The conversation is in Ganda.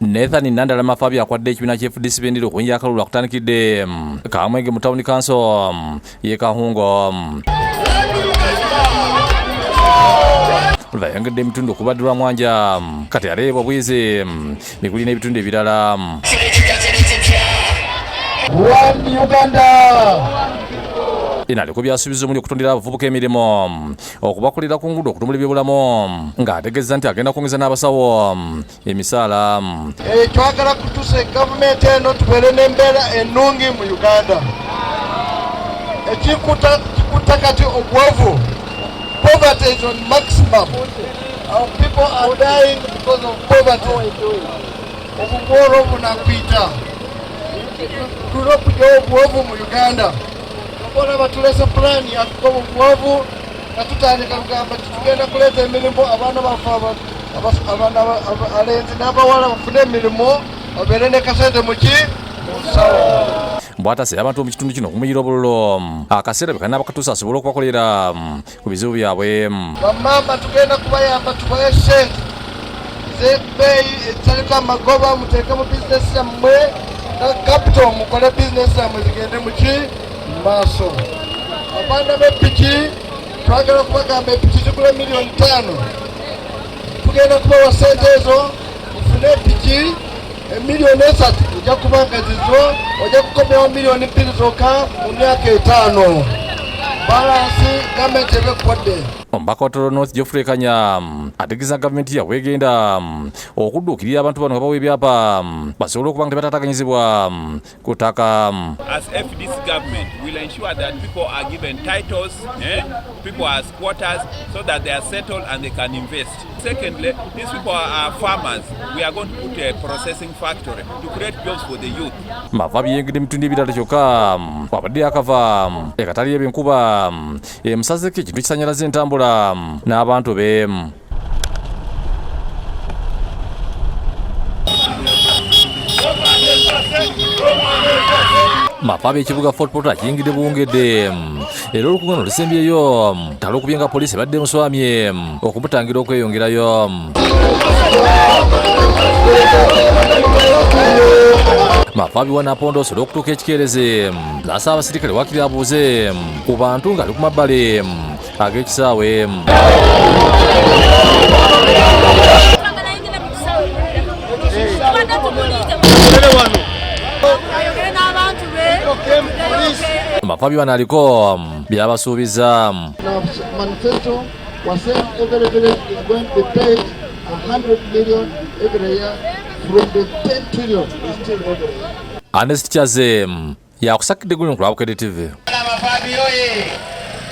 Nathan Nandala Mafaabi akwadde ekibiina ky'FDC bendira okuwenja akalulu akutandikidde Kamwenge mu Town Council ye Kahungo. Bayongedde ebitundu okubaddulwa mwanja kati aleebwa bwizi mikuli n'ebitundu ebirala. Inaliko byasuubiza omuli okutondera abavubuka emirimu okubakolera ku nguudo okutumbula ebyobulamu ng'ategeeza nti agenda kwongeza n'abasawo emisaala. Twagala kutuusa gavumenti eno tubeere n'embeera ennungi mu Uganda. Ekikuta kati obwavu, poverty is on maximum. Our people are dying because of poverty. Obubworo bunakwita tula okujjawo obwavu mu Uganda. Bona batulese plan ya kukoba obwavu nga tutandika kugamba tugenda kuleeta emirimu abaana bafe abaana alenzi n'abawala bafune emirimu babeere ne kasente muki musawo. Bw'ataseera abantu mu kitundu kino okumuyira obululu akaseera bwe kalina bakatuusa asobole okubakolera ku bizibu byabwe. Bamaama tugenda kubayamba tubaye sente z'ebbeeyi ezitaliko amagoba muteeke mu bizinesi yammwe na capital mukole bizinesi yammwe zigende muki maaso. Abaana b'epiki twagala kubagamba epiki zigula $5,000,000. Tugenda kubawa sente ezo mufune epiki $3,000,000 ojja kubanga zizo ojja kukomyawo $2,000,000 zokka mu myaka 5. Balansi gavumenti ebekkodde. Omubaka wa Toro North Geoffrey Kanya ategeeza gavumenti yaweegenda okudduukirira abantu bano nga bawa ebyapa basobole okuba nga tebatataganyizibwa ku ttaka. As FDC government will ensure that people are given titles, people are squatters so that they are settled and they can invest. Secondly, these people are farmers. We are going to put a processing factory to create jobs for the youth. Mafaabi yengedde emitunda ebirala kyokka wabadde akava ekatali ebyenkuba emusazeko ekintu kisannyalaza entambula n'abantu be. Mafaabi ekibuga Fort Portal kiyingidde buwungedde era olukuŋŋaano lusembyeyo tala okubye nga poliisi ebadde muswamye okumutangira okweyongerayo. Mafaabi wa Napondo osobola okutuuka ekikeerezi n'asaba abasirikale waakiri abuuze ku bantu ng'ali ku mabbali ag'ekisaawe. Mafaabi wano aliko byabasuubiza. Manifesto was saying every village is going to be paid $100 million every year from the $10 trillion is still not. Ernest Chaze yakusakidde guli ku Bukedde TV. Mafaabi oye.